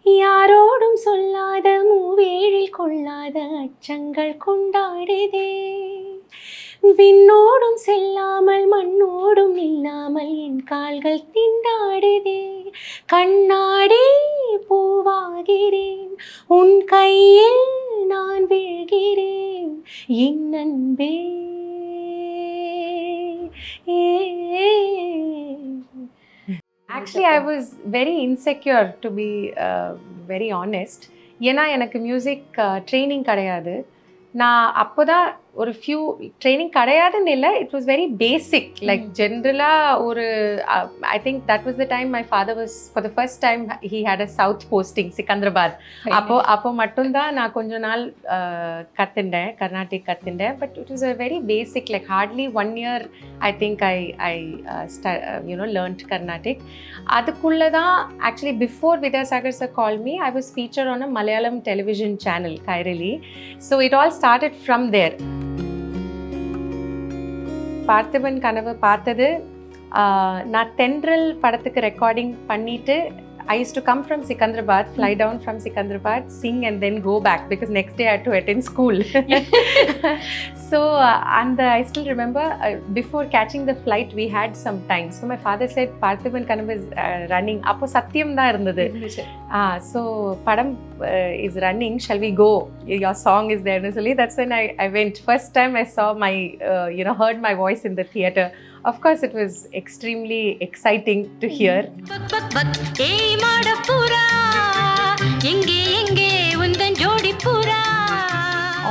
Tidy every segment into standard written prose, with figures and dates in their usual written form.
யாரோடும் சொல்லாத மூவேழில் கொள்ளாத அச்சங்கள் கொண்டாடுதே. விண்ணோடும் செல்லாமல் மண்ணோடும் இல்லாமல் என் கால்கள் திண்டாடுதே. கண்ணாடி பூவாகிறேன், உன் கையில் நான் வீழ்கிறேன் என் அன்பே. Actually, I was very insecure, to be very honest. ஏன்னா எனக்கு மியூசிக் ட்ரைனிங் கிடையாது. நான் அப்போ தான் ஒரு ஃபியூ ட்ரைனிங் கிடையாதுன்னு இல்லை, it was very basic. Like ஜென்ரலாக ஒரு I think that was the time my father was for the first time he had a south posting Secunderabad. அப்போ மட்டும்தான் நான் கொஞ்ச நாள் கற்றுண்டேன், கர்நாடிக் கற்றுண்டேன். But it was a very basic, like hardly 1 year I think I learned Carnatic. அதுக்குள்ளே தான் actually before Vidyasagar sir call me, I was feature on a Malayalam television channel Kairali. So it all started from there. Parthiban Kanavu பார்த்தது நான் தென்றல் படத்துக்கு recording பண்ணிவிட்டு I used to come from Sikandrabad, fly down from Sikandrabad, sing and then go back because next day I had to attend school. So and I still remember before catching the flight we had some time. So my father said Parthiban Kanavu is running. Appo Satyam da irundhathu. So padam is running, shall we go? Your song is there. That's when I went. First time I saw my heard my voice in the theatre. Of course, it was extremely exciting to hear.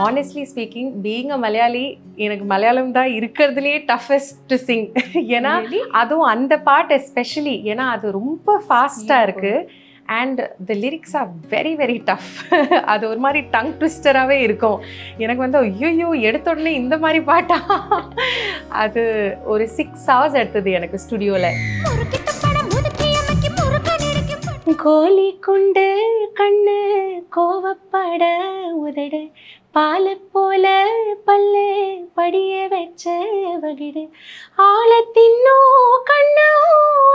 Honestly speaking, being a Malayali, எனக்கு மலையாளம் தான் இருக்கிறதுலே toughest to sing. ஏன்னா அதுவும் அந்த பாட்டு especially, ஏன்னா அது ரொம்ப ஃபாஸ்ட்டாக இருக்குது and the lyrics are very very tough. அது ஒரு மாதிரி டங் ட்விஸ்டராகவே இருக்கும். எனக்கு வந்து ஐயோ எடுத்த உடனே இந்த மாதிரி பாட்டா. அது ஒரு 6 hours எடுத்தது எனக்கு ஸ்டுடியோவில். கோழி குண்டு கண்ணு கோவப்பட உதடு பால போல பல்லு படிய வச்ச வகிடு ஆழத்தின்னோ கண்ணோ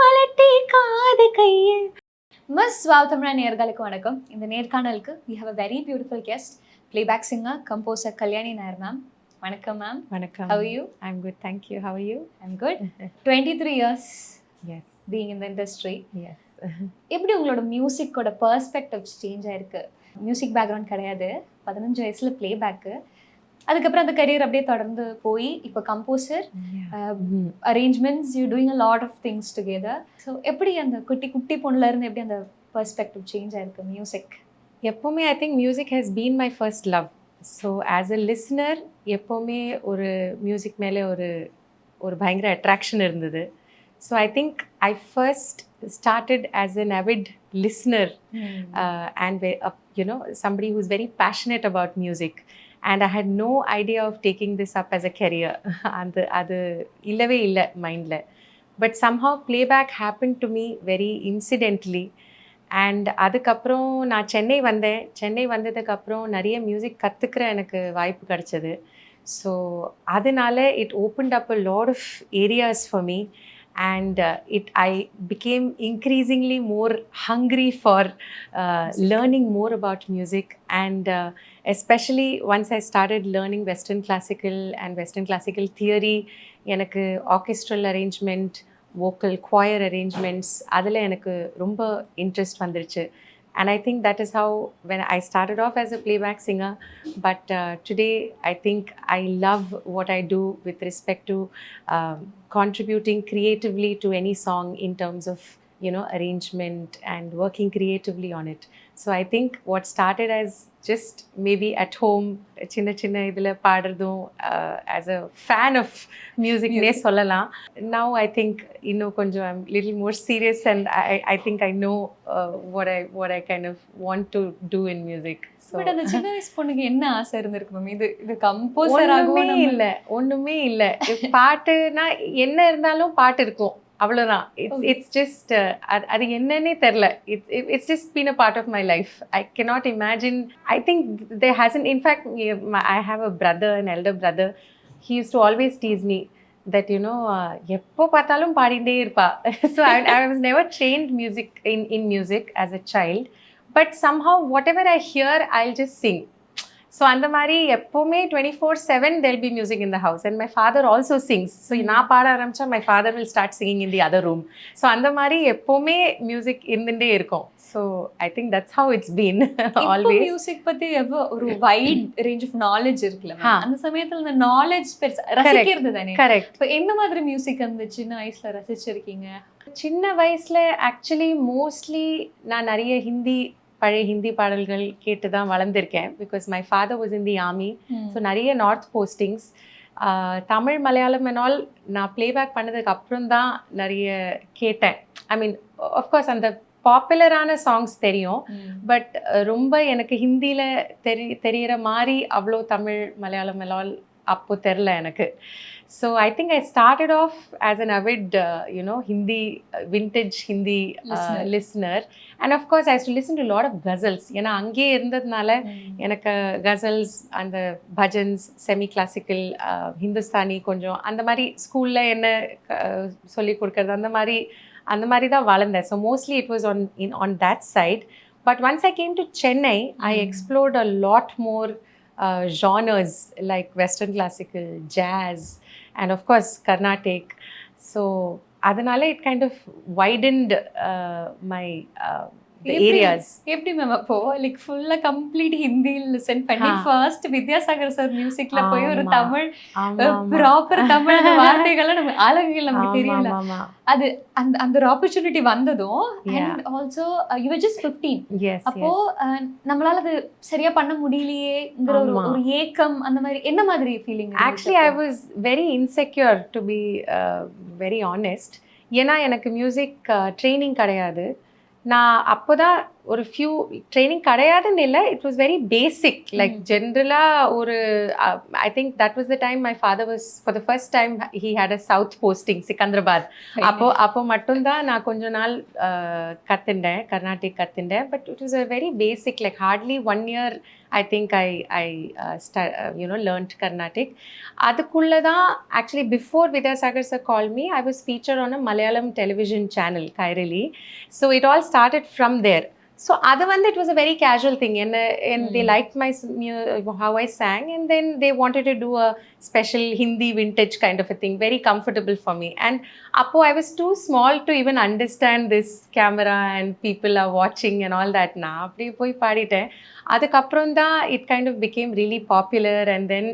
அலட்டி காது கைய. மிஸ் வாவ் தமிழா நேயர்களுக்கு வணக்கம். இந்த நேர்காணலுக்கு we have a very beautiful guest, playback singer, composer Kalyani Nair ma'am. வணக்கம் மேம். வணக்கம். How are you? I'm good, thank you. How are you? I'm good. 23 years Yes. being in the industry. Yes. எப்படி உங்களோட மியூசிக்கோட perspectives change ஆயிருக்கு? Music background கிடையாது, 15 வயசுல பிளேபேக்கு, அதுக்கப்புறம் அந்த career அப்படியே தொடர்ந்து போய் இப்போ composer, arrangements, you doing a lot of things together. So எப்படி அந்த குட்டி பொண்ணுல இருந்து எப்படி அந்த பெர்ஸ்பெக்டிவ் சேஞ்ச் ஆயிருக்கு மியூசிக்? எப்போவுமே I think music has been my first love. So as a listener எப்போவுமே ஒரு மியூசிக் மேலே ஒரு பயங்கர அட்ராக்ஷன் இருந்தது. So I think I first started as an avid listener and somebody who's very passionate about music, and I had no idea of taking this up as a career. And adu illave illa mind la, but somehow playback happened to me very incidentally. And adukaprom na Chennai vandadukku aprom nariya music kathukra enakku vaaipu kadachadu. So adanale it opened up a lot of areas for me. And I became increasingly more hungry for learning more about music, and especially once I started learning Western classical theory, எனக்கு orchestral arrangement, vocal choir arrangements, அதில் எனக்கு ரொம்ப interest வந்துருச்சு. And I think that is how, when I started off as a playback singer, but today I think I love what I do with respect to contributing creatively to any song in terms of, arrangement and working creatively on it. So I think what started as just maybe at home, chinna idhula paadradum, as a fan of music ne sollalam. Now I think konjam I'm little more serious, and I think I know what I kind of want to do in music. So but அந்த சின்ன வயசு பொண்ணுக்கு என்ன ஆசை இருந்திருக்கு ma'am? இது composer ஆகணும் ஒண்ணுமே இல்ல. பாட்டுனா என்ன இருந்தாலும் பாட்டு இருக்கும், அவ்வளோதான். இட்ஸ் ஜஸ்ட் அது என்னன்னே தெரில. It's just been a part of my life. I cannot imagine. I think there hasn't, in fact I have a brother, an elder brother. He used to always tease me that எப்போ பார்த்தாலும் பாடிட்டே இருப்பா. So I was never trained in music as a child, but somehow whatever I hear I'll just sing. So அந்த மாதிரி எப்போவுமே 24/7 there'll be music in the house and my father also sings. So நான் பாட ஆரம்பித்தா my father will start singing in the other room. So அந்த மாதிரி எப்போவுமே music இருந்துகிட்டே இருக்கும். So I think that's how it's been always. Music பற்றி எவ்வளோ ஒரு வைட் ரேஞ்ச் ஆஃப் நாலேஜ் இருக்குல்ல, அந்த சமயத்தில் இந்த நாலேஜ் ரசிக்கிறது தானே. கரெக்ட். இப்போ என்ன மாதிரி மியூசிக் அந்த சின்ன வயசில் ரசிச்சிருக்கீங்க? சின்ன வயசில் ஆக்சுவலி மோஸ்ட்லி நான் நிறைய பழைய ஹிந்தி பாடல்கள் கேட்டு தான் வளர்ந்துருக்கேன். Because my father was in the army. So நிறைய north postings. Tamil Malayalam and all நான் ப்ளேபேக் பண்ணதுக்கு அப்புறம் தான் நிறைய கேட்டேன். ஐ மீன் ஆஃப்கோர்ஸ் அந்த பாப்புலரான சாங்ஸ் தெரியும், பட் ரொம்ப எனக்கு ஹிந்தியில் தெரிகிற மாதிரி அவ்வளோ தமிழ் மலையாளம் and all அப்போ தெரில எனக்கு. So I think I started off as an avid, Hindi, vintage Hindi listener. And of course, I used to listen to a lot of ghazals. ஏன்னா அங்கேயே இருந்ததுனால எனக்கு கசல்ஸ், அந்த பஜன்ஸ், செமி கிளாசிக்கல், ஹிந்துஸ்தானி கொஞ்சம் அந்த மாதிரி ஸ்கூலில் என்ன சொல்லி கொடுக்கறது அந்த மாதிரி தான் வளர்ந்தேன். So mostly it was on that side. But once I came to Chennai, I explored a lot more genres like Western classical, jazz, and of course Carnatic. So adanale it kind of widened my the areas. எப்படி ma'am அப்போ like ஃபுல்லா complete Hindi listen பண்ணி first Vidyasagar sir மியூசிக்ல போய் ஒரு Tamil proper Tamil வார்த்தைகளை நம்ம ஆளுங்கள் நமக்கு தெரியல. அது அந்த ஒரு ஆப்பர்ச்சுனிட்டி வந்ததும் and also you were just 15. அப்போ நம்மளால அது சரியா பண்ண முடியலையேங்கிற ஒரு ஏக்கம், அந்த மாதிரி என்ன மாதிரி feeling? Actually I was very insecure to be very honest. ஏன்னா எனக்கு மியூசிக் ட்ரைனிங் கிடையாது. நான் அப்போ தான் ஒரு ஃபியூ ட்ரைனிங் கிடையாதுன்னு இல்லை, it was very basic. Like ஜென்ரலாக ஒரு I think that was the time my father was for the first time he had a south posting Secunderabad. அப்போ மட்டும்தான் நான் கொஞ்ச நாள் கற்றுண்டேன், கர்நாடிக் கற்றுண்டேன். But it was a very basic, like hardly 1 year I think I learned Carnatic. அதுக்குள்ளே தான் actually before Vidyasagar sir called me, I was featured on a Malayalam television channel, Kairali. So it all started from there. So அது வந்து it was a very casual thing, and they liked my how I sang, and then they wanted to do a special Hindi vintage kind of a thing, very comfortable for me. And appo I was too small to even understand this camera and people are watching and all that. Na appadi poi paaditen. Adukaprom da it kind of became really popular, and then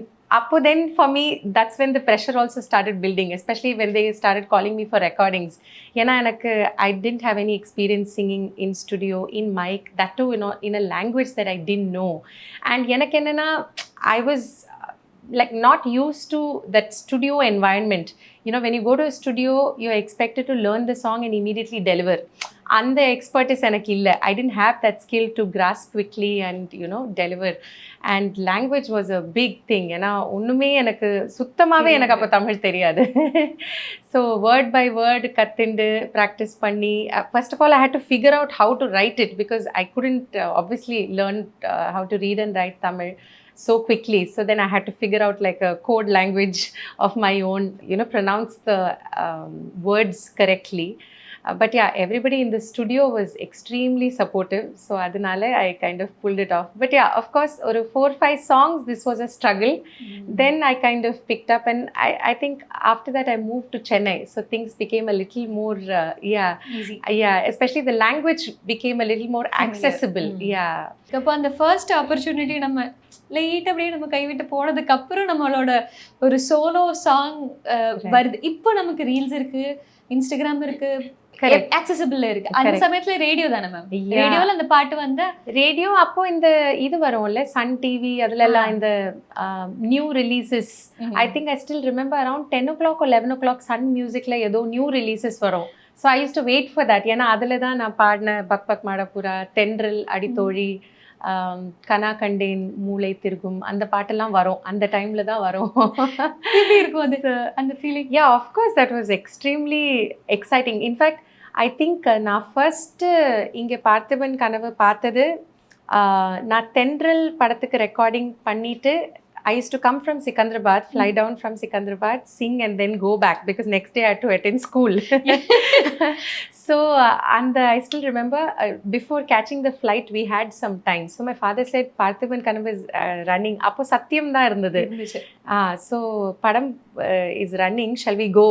for me that's when the pressure also started building, especially when they started calling me for recordings. Yena enakku I didn't have any experience singing in studio, in mic, that too in a language that I didn't know. And enakku enna I was like not used to that studio environment. When you go to a studio, you're expected to learn the song and immediately deliver. And the expertise எனக்கு இல்லை. I didn't have that skill to grasp quickly and deliver. And language was a big thing. ஏன்னா ஒன்றுமே எனக்கு சுத்தமாகவே எனக்கு அப்போ தமிழ் தெரியாது. So word by word கற்றுண்டு ப்ராக்டிஸ் பண்ணி, first of all I had to figure out how to write it, because I couldn't obviously learn how to read and write Tamil so quickly. So then I had to figure out like a code language of my own, pronounce the words correctly. But yeah, everybody in the studio was extremely supportive. So adanale I kind of pulled it off. But yeah, of course, or 4-5 songs, this was a struggle. Then I kind of picked up, and I think after that I moved to Chennai. So things became a little more, easy. Yeah, especially the language became a little more accessible. Yeah. அப்போ அந்த first opportunity நம்ம light அப்படியே நம்ம கைவிட்டு போனதுக்கு அப்புறம் நம்மளோட ஒரு சோலோ சாங் வருது. இப்போ நமக்கு ரீல்ஸ் இருக்கு, இன்ஸ்டாகிராம் இருக்கு, accessible இருக்கு. அந்த சமயத்துல ரேடியோ தானே மேம்? ரேடியோல அந்த பாட்டு வந்து ரேடியோ அப்போ இந்த இது வரும்ல, சன் டிவி, அதுல எல்லாம் இந்த new releases. I think I still remember around 10 o'clock or 11 o'clock Sun மியூசிக்ல ஏதோ நியூ ரிலீசஸ் வரும். So I use to wait for that. ஏன்னா அதில் தான் நான் பாடின பக் பக் மாடப்புறா, தென்றல், அடித்தோழி, கனா கண்டேன், மூளை திருகும், அந்த பாட்டெல்லாம் வரும். அந்த டைம்ல தான் வரும். எப்படி இருக்கும் அது அந்த feeling? Yeah, of course that was extremely exciting. In fact I think நான் ஃபர்ஸ்ட்டு இங்கே பார்த்திபன் கனவு பார்த்தது, நான் தென்றல் படத்துக்கு ரெக்கார்டிங் பண்ணிவிட்டு I used to come from Sikandrabad, fly down from Sikandrabad, sing and then go back because next day I had to attend school. So and I still remember before catching the flight we had some time. So my father said Parthiban Kanavu is running. Appo Satyam da irundhathu. So Padam is running. Shall we go?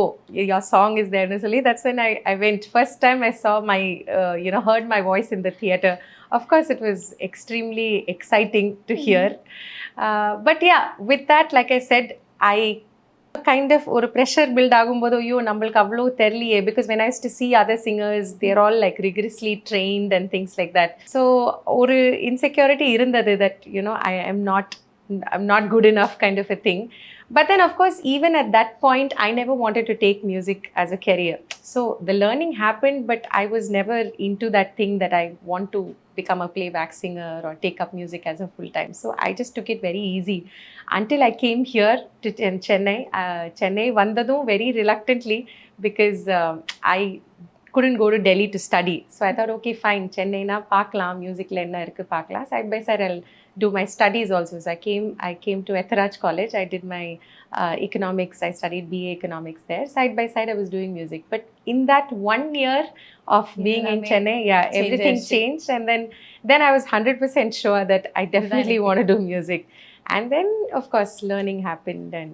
Your song is there. Initially, that's when I went. First time I saw my heard my voice in the theater. Of course, it was extremely exciting to hear. But yeah, with that, like I said, I kind of ஒரு pressure build ஆகும்போது ஐயோ நம்மளுக்கு அவ்வளோ தெரியலையே because when I use to see other singers they're all like rigorously trained and things like that. So ஒரு insecurity இருந்தது that I'm not good enough kind of a thing. But then of course even at that point I never wanted to take music as a career. So the learning happened but I was never into that thing that I want to become a playback singer or take up music as a full time. So I just took it very easy until I came here to Chennai. Chennai vandadum very reluctantly because I couldn't go to Delhi to study. So I thought okay fine Chennai na paakalam music la enna irukku paakalam, side by side I'll do my studies also. So I came to Etharaj College. I did my economics. I studied BA economics there. Side by side I was doing music. But in that 1 year of being in Chennai, everything changed. And then I was 100% sure that I definitely want to do music. And then of course learning happened. And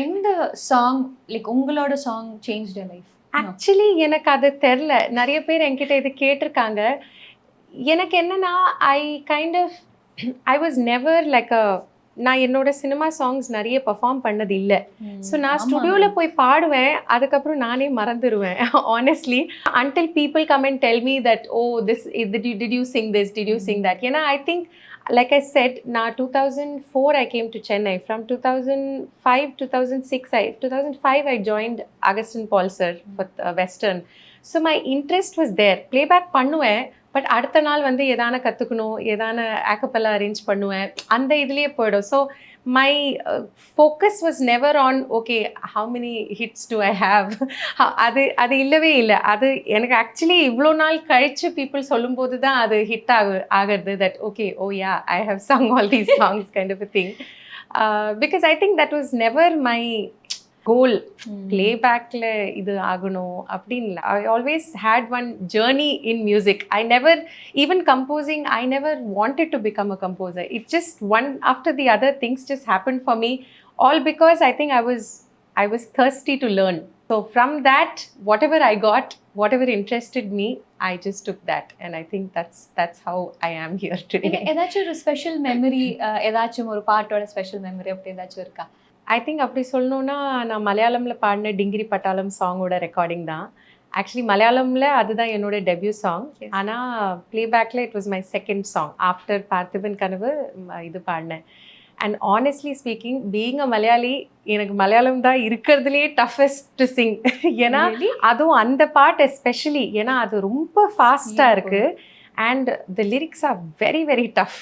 in the song, like ungaloda song changed your life? Actually எனக்கு அது தெரில. நிறைய பேர் என்கிட்ட இது கேட்டிருக்காங்க. எனக்கு என்னன்னா I was never like நான் என்னோட சினிமா சாங்ஸ் நிறைய பெர்ஃபார்ம் பண்ணது இல்லை. ஸோ நான் ஸ்டுடியோவில் போய் பாடுவேன், அதுக்கப்புறம் நானே மறந்துடுவேன் honestly until people come and tell me that did you sing this, did you sing that. ஏன்னா I think like I said, நான் 2004 I came to Chennai. From 2005 I joined Agustin Paul sir for Western. So my interest was there. Playback பண்ணுவேன், but அடுத்த நாள் வந்து எதான கற்றுக்கணும், எதான ஆக்கப்பெல்லாம் arrange பண்ணுவேன், அந்த இதுலேயே போயிடும். So my focus was never on okay how many hits to I have. அது இல்லவே இல்லை. அது எனக்கு ஆக்சுவலி இவ்வளோ நாள் கழித்து பீப்புள் சொல்லும்போது தான் அது ஹிட் ஆகிறது. That okay ya I have sung all these songs kind of a thing. Because I think that was never my goal பிளேபேக்கில் இது ஆகணும் அப்படின்னு. I always had one journey in music. I never even composing, I never wanted to become a composer. It just one after the other things just happen for me, all because I think I was thirsty to learn. So from that, whatever I got, whatever interested me, I just took that, and I think that's how I am here today. ஏதாச்சும் ஒரு special memory, ஏதாச்சும் ஒரு பாட்டோட special memory அப்படி ஏதாச்சும் இருக்கா? I think அப்படி சொல்லணுன்னா நான் மலையாளமில் பாடின டிங்கிரி பட்டாளம் சாங்கோட ரெக்கார்டிங் தான். ஆக்சுவலி மலையாளமில் அதுதான் என்னோட டெபியூ சாங். ஆனால் ப்ளேபேக்கில் it was my second song after Parthiban Kanavu இது பாடினேன். And honestly speaking, being a Malayali, எனக்கு மலையாளம் தான் இருக்கிறதுலே டஃபஸ்ட் டு சிங். ஏன்னா அதுவும் அந்த பாட்டு எஸ்பெஷலி, ஏன்னா அது ரொம்ப ஃபாஸ்ட்டாக இருக்குது and the lyrics are very very tough.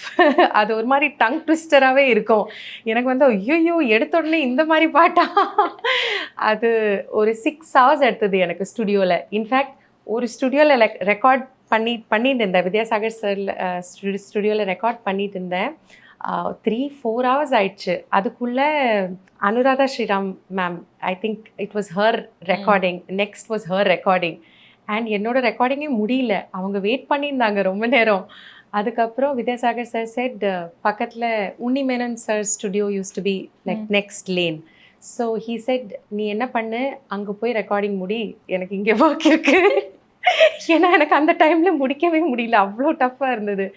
அது ஒரு மாதிரி டங் ட்விஸ்டராகவே இருக்கும். எனக்கு வந்து ஐயோ எடுத்த உடனே இந்த மாதிரி பாட்டா. அது ஒரு 6 hours எடுத்தது எனக்கு ஸ்டுடியோவில். இன்ஃபேக்ட் ஒரு ஸ்டுடியோவில் ரெக்கார்ட் பண்ணிட்டு இருந்தேன், வித்யாசாகர் சார் ஸ்டுடியோவில் ரெக்கார்ட் பண்ணிட்டு இருந்தேன். 3-4 hours ஆயிடுச்சு. அதுக்குள்ளே Anuradha Sriram ma'am, I think it was her recording, next was her recording. And என்னோட ரெக்கார்டிங்கே முடியல, அவங்க வெயிட் பண்ணியிருந்தாங்க ரொம்ப நேரம். அதுக்கப்புறம் வித்யாசாகர் சார் செட் பக்கத்தில் Unni Menon sir studio used to be like next lane. So he said நீ என்ன பண்ணு, அங்கே போய் ரெக்கார்டிங் முடி, எனக்கு இங்கே ஒர்க் இருக்குது. ஏன்னா எனக்கு அந்த டைமில் முடிக்கவே முடியல, அவ்வளோ டஃப்பாக இருந்தது.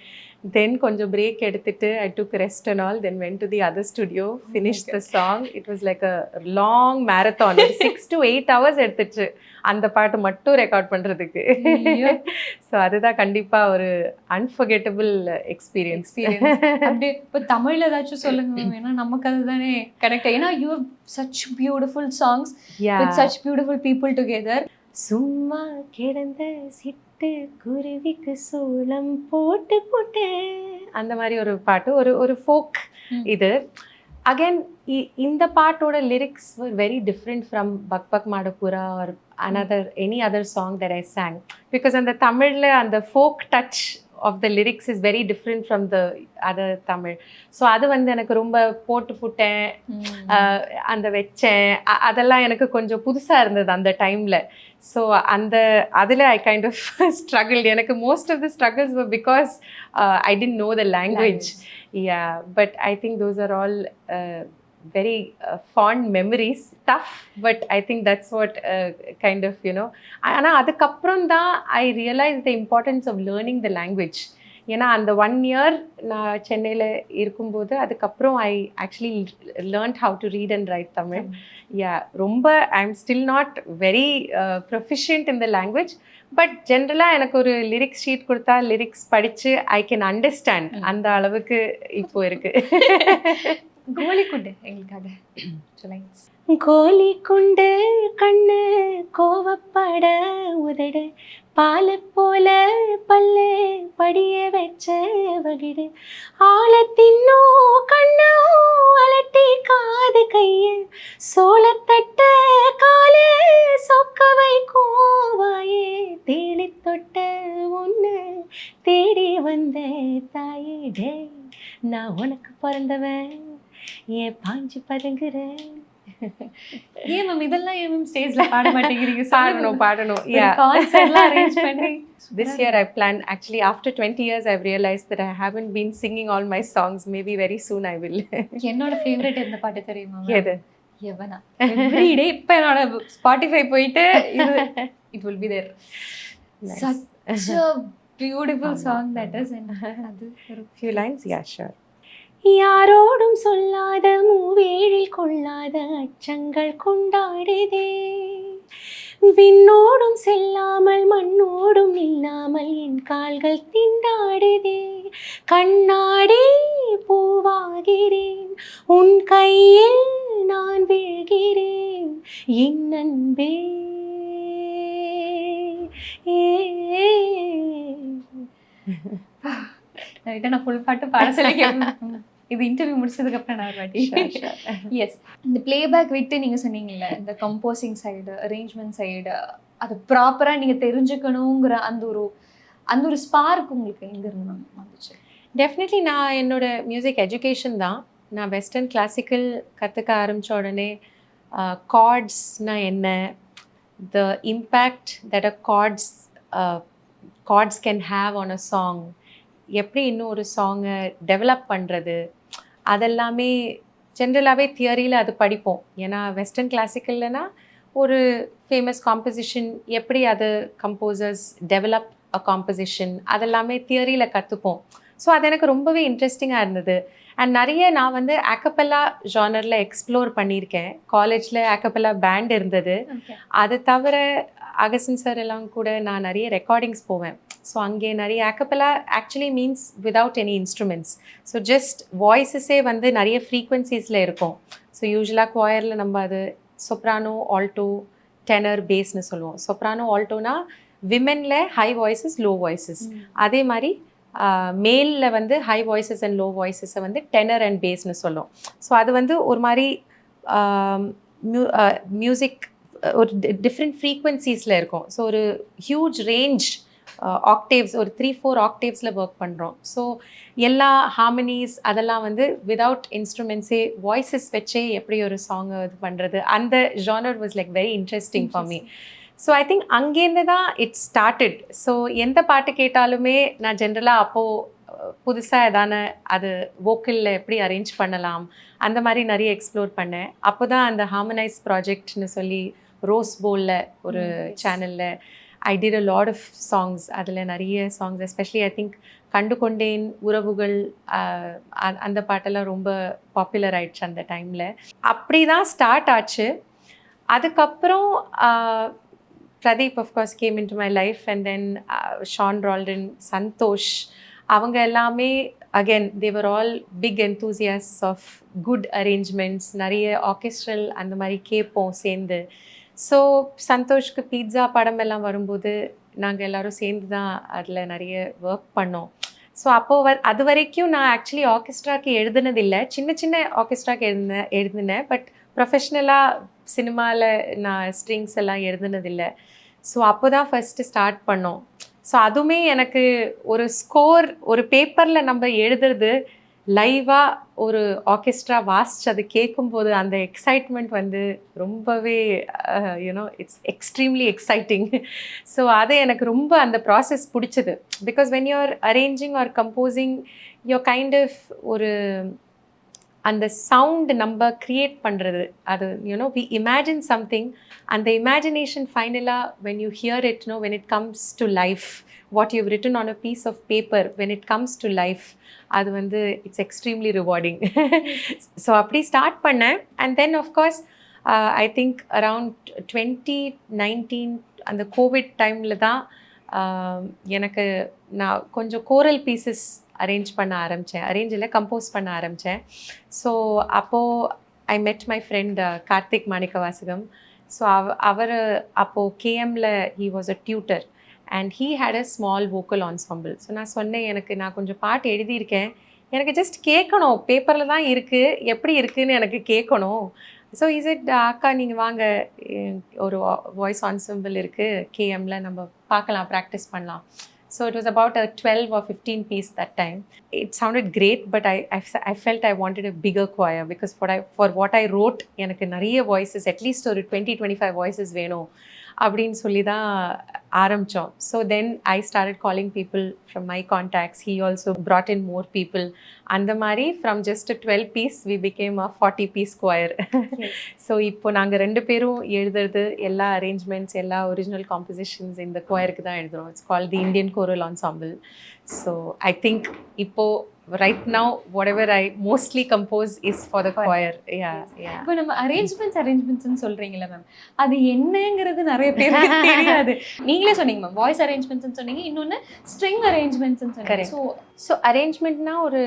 தென் கொஞ்சம் பிரேக் எடுத்துட்டு I took rest and all, then went to the other studio, finish the song. It was like a long marathon. 6 to 8 hours எடுத்துச்சு அந்த பாட்டு மட்டும் ரெக்கார்ட் பண்ணுறதுக்கு. ஸோ அதுதான் கண்டிப்பாக ஒரு அன்ஃபர்கெட்டபிள் எக்ஸ்பீரியன்ஸ். அப்படியே இப்போ தமிழில் ஏதாச்சும் சொல்லுங்க மேம், ஏன்னா நமக்கு அதுதானே கரெக்ட். ஏன்னா you have such beautiful songs with such beautiful people together. சும்மா கிடந்த சிட்டு குருவிக்கு சோளம் போட்டு போட்டு, அந்த மாதிரி ஒரு பாட்டு, ஒரு ஃபோக் இது. அகேன் இந்த பாட்டோட lyrics were very different from பக் பக் மாடப்புரா or any other song that I sang, because அந்த தமிழில் அந்த folk touch of the lyrics is very different from the other Tamil. So அது வந்து எனக்கு ரொம்ப போட்டேன், அந்த வச்சேன், அதெல்லாம் எனக்கு கொஞ்சம் புதுசாக இருந்தது அந்த டைமில். ஸோ அதில் ஐ கைண்ட் ஆஃப் ஸ்ட்ரகிள். எனக்கு most of the struggles were because I didn't know the language. Yeah, but I think those are all very fond memories. Tough, but I think that's what kind of, you know, ஆனா அதுக்கப்புறம் தான் I realized the importance of learning the language. ஏன்னா அந்த 1 year நான் சென்னையில் இருக்கும்போது அதுக்கப்புறம் I actually learned how to read and write Tamil. Yeah, ரொம்ப I'm still not very proficient in the language, but ஜென்ரலாக எனக்கு ஒரு லிரிக்ஸ் ஷீட் கொடுத்தா லிரிக்ஸ் படித்து I can understand. அந்த அளவுக்கு இப்போ இருக்கு. கோலி குண்டு எங்களுக்காக சொல்லுங்க. கோலி குண்டு கண்ணு கோவப்பட உதடு பாலை போல பல்லு படிய வச்ச வகிடு ஆழத்தின்னோ கண்ணோ அலட்டி காது கைய சோளத்தட்ட காலு சொக்கவை கோவாயே தேடி தொட்ட ஒன்று தேடி வந்த தாயிடே நான் உனக்கு பிறந்தவன் ஏன் பாஞ்சு பதுங்குறேன். ஏன் மேம் இதெல்லாம் ஏன் மேம் ஸ்டேஜ்ல பாட மாட்டேங்கிறீங்க? பாடணும். கான்சர்ட்லாம் அரேஞ்ச் பண்ணி this year I plan, actually after 20 years I've realized that I haven't been singing all my songs. Maybe very soon I will. என்னோட ஃபேவரட் இந்த பாட்டு தெரியுமா? எது? எவனா. எவ்ரி டே இப்போ என்னோட ஸ்பாட்டிஃபை போயிட்டு இது it will be there. Such a beautiful song that is. அது ஒரு few lines. Yeah, sure. யாரோடும் சொல்லாத மூவேழில் கொள்ளாத அச்சங்கள் கொண்டாடுதே விண்ணோடும் செல்லாமல் மண்ணோடும் இல்லாமல் என் கால்கள் திண்டாடுதே கண்ணாடி பூவாகிறேன் உன் கையில் நான் வீழ்கிறேன் என் அன்பே. நான் ஃபுல் பாட்டு பாட சொல்லி இது இன்டர்வியூ முடிச்சதுக்கு அப்புறம் நான் ஒரு வாட்டி. எஸ், இந்த பிளேபேக் விட்டு நீங்க சொன்னீங்கல்ல இந்த கம்போசிங் சைடு அரேஞ்ச்மெண்ட் சைடு அது ப்ராப்பரா நீங்க தெரிஞ்சுக்கணுங்கிற அந்த ஒரு ஸ்பார்க் உங்களுக்கு எங்க இருந்து வந்துச்சு? டெஃபினெட்லி நான் என்னோட மியூசிக் எஜுகேஷன் தான். நான் வெஸ்டர்ன் கிளாசிக்கல் கற்றுக்க ஆரம்பித்த உடனே கார்ட்ஸ்னால் என்ன, the impact that a cards can have on a song, எப்படி இன்னும் ஒரு சாங்கை டெவலப் பண்ணுறது, அதெல்லாமே ஜென்ரலாகவே தியரியில் அது படிப்போம். ஏன்னா வெஸ்டர்ன் கிளாசிக்கல்னா ஒரு ஃபேமஸ் காம்போசிஷன் எப்படி அது கம்போசர்ஸ் டெவலப் அ காம்போசிஷன் அதெல்லாமே தியரியில் கற்றுப்போம். ஸோ அது எனக்கு ரொம்பவே இன்ட்ரெஸ்டிங்காக இருந்தது. அண்ட் நிறைய நான் வந்து ஆக்கப்பெல்லா ஜானரில் எக்ஸ்ப்ளோர் பண்ணியிருக்கேன். காலேஜில் ஆக்கப்பெல்லா பேண்ட் இருந்தது. அது தவிர அகசன் சார் எல்லாம் கூட நான் நிறைய ரெக்கார்டிங்ஸ் போவேன். ஸோ அங்கே நிறைய a cappella actually means without any instruments. So just வாய்ஸஸே வந்து நிறைய ஃப்ரீக்வன்சிஸில் இருக்கும். ஸோ யூஸ்வலாக குவாயரில் நம்ம அது சொப்ரானோ, ஆல்டோ, டெனர், பேஸ்னு சொல்லுவோம். சொப்ரானோ ஆல்டோனா விமெனில் ஹை வாய்ஸஸ், லோ வாய்ஸஸ். அதே மாதிரி மேலில் வந்து ஹை வாய்ஸஸ் அண்ட் லோ வாய்ஸஸை வந்து டெனர் அண்ட் பேஸ்னு சொல்லும். ஸோ அது வந்து ஒரு மாதிரி மியூசிக் ஒரு டிஃப்ரெண்ட் ஃப்ரீக்வன்சிஸில் இருக்கும். ஸோ ஒரு ஹியூஜ் ரேஞ்ச் ஆக்டேவ்ஸ், ஒரு 3-4 ஆக்டேவ்ஸில் ஒர்க் பண்ணுறோம். ஸோ எல்லா ஹார்மனிஸ் அதெல்லாம் வந்து விதவுட் இன்ஸ்ட்ருமெண்ட்ஸே வாய்ஸஸ் வச்சே எப்படி ஒரு சாங்கை இது பண்ணுறது, அந்த genre was like very interesting for me. So I think அங்கேருந்து தான் இட் ஸ்டார்டட். ஸோ எந்த பாட்டு கேட்டாலுமே நான் ஜென்ரலாக அப்போது புதுசாக எதான அது வோக்கலில் எப்படி அரேஞ்ச் பண்ணலாம் அந்த மாதிரி நிறைய எக்ஸ்ப்ளோர் பண்ணேன். அப்போ தான் அந்த ஹார்மனைஸ் ப்ராஜெக்ட்னு சொல்லி ரோஸ் போலில் ஒரு சேனலில் I did a lot of songs. அதில் நிறைய சாங்ஸ், எஸ்பெஷலி ஐ திங்க் கண்டு கொண்டேன், உறவுகள், அந்த பாட்டெல்லாம் ரொம்ப பாப்புலர் ஆயிடுச்சு அந்த டைமில். அப்படி தான் ஸ்டார்ட் ஆச்சு. அதுக்கப்புறம் Pradeep of course came in to my life and then Sean Roldan, Santhosh, அவங்க எல்லாமே again they're all big enthusiasts of good arrangements. நிறைய ஆர்கெஸ்ட்ரல் அந்த மாதிரி கேட்போம் சேர்ந்து. ஸோ சந்தோஷ்க்கு பீட்சா படம் எல்லாம் வரும்போது நாங்கள் எல்லோரும் சேர்ந்து தான் அதில் நிறைய ஒர்க் பண்ணோம். ஸோ அப்போது அது வரைக்கும் நான் ஆக்சுவலி ஆர்கெஸ்ட்ராக்கு எழுதுனதில்லை. சின்ன சின்ன ஆர்கெஸ்ட்ராக்கு எழுதினேன். பட் ப்ரொஃபஷ்னலாக சினிமாவில் நான் ஸ்ட்ரிங்ஸ் எல்லாம் எழுதுனதில்லை. ஸோ அப்போ தான் ஃபஸ்ட்டு ஸ்டார்ட் பண்ணோம். ஸோ அதுவுமே எனக்கு ஒரு ஸ்கோர் ஒரு பேப்பரில் நம்ம எழுதுறது லைவாக ஒரு ஆர்கெஸ்ட்ரா வாசிச்சு அது கேட்கும்போது அந்த எக்ஸைட்மெண்ட் வந்து ரொம்பவே you know it's extremely exciting. So அது எனக்கு ரொம்ப அந்த ப்ராசஸ் பிடிச்சது. Because when you're arranging or composing your kind of ஒரு அந்த சவுண்ட் நம்ம க்ரியேட் பண்ணுறது அது யூனோ வி இமேஜின் சம்திங். அந்த இமேஜினேஷன் ஃபைனலாக when you hear it no when it comes to life what you've written on a piece of paper when it comes to life அது வந்து it's extremely rewarding. So அப்படி start பண்ணேன். And then of course I think around 2019 அந்த Covid டைமில் தான் எனக்கு நான் கொஞ்சம் கோரல் பீசஸ் அரேஞ்ச் பண்ண ஆரம்பித்தேன். அரேஞ்ச் இல்லை, கம்போஸ் பண்ண ஆரம்பித்தேன். ஸோ அப்போது I met my friend Karthik Manickavasagam. So அவர் அப்போது கேஎம்ல he was a tutor and he had a small vocal ensemble. So நான் சொன்னேன், நான் கொஞ்சம் பாட்டு எழுதியிருக்கேன், எனக்கு ஜஸ்ட் கேட்கணும், பேப்பரில் தான் இருக்குது, எப்படி இருக்குதுன்னு எனக்கு கேட்கணும். ஸோ இஸ் இட் அக்கா நீங்கள் வாங்க, ஒரு வாய்ஸ் ensemble இருக்குது கேஎம்ல, நம்ம பார்க்கலாம், ப்ராக்டிஸ் பண்ணலாம். So it was about a 12 or 15 piece that time. It sounded great, but I felt I wanted a bigger choir because for what I wrote, எனக்கு நிறைய voices, at least ஒரு 20-25 voices வேணும் அப்படின்னு சொல்லி தான் ஆரம்பித்தோம். So then I started calling people from my contacts. He also brought in more people. அந்த மாதிரி from just 12 piece we became a 40 piece choir. So இப்போ நாங்கள் 2 பேரும் எழுதுறது எல்லா அரேஞ்ச்மெண்ட்ஸ், எல்லா ஒரிஜினல் காம்போசிஷன்ஸ் இந்த choirக்கு தான் எழுதுகிறோம். It's called the Indian choral ensemble. So I think இப்போது right now whatever I mostly compose is for the choir. Yeah. இப்போ நம்ம அரேஞ்ச்மெண்ட்ஸ்னு சொல்றீங்களா மேம், அது என்னங்கிறது நிறைய பேருக்கு தெரியாது. நீங்களே சொன்னீங்க மேம், வாய்ஸ் அரேஞ்ச்மெண்ட்ஸ்னு சொன்னீங்க, இன்னொன்று ஸ்ட்ரிங் அரேஞ்ச்மெண்ட்ஸ்னு சொன்னீங்க. ஸோ அரேஞ்ச்மெண்ட்னா ஒரு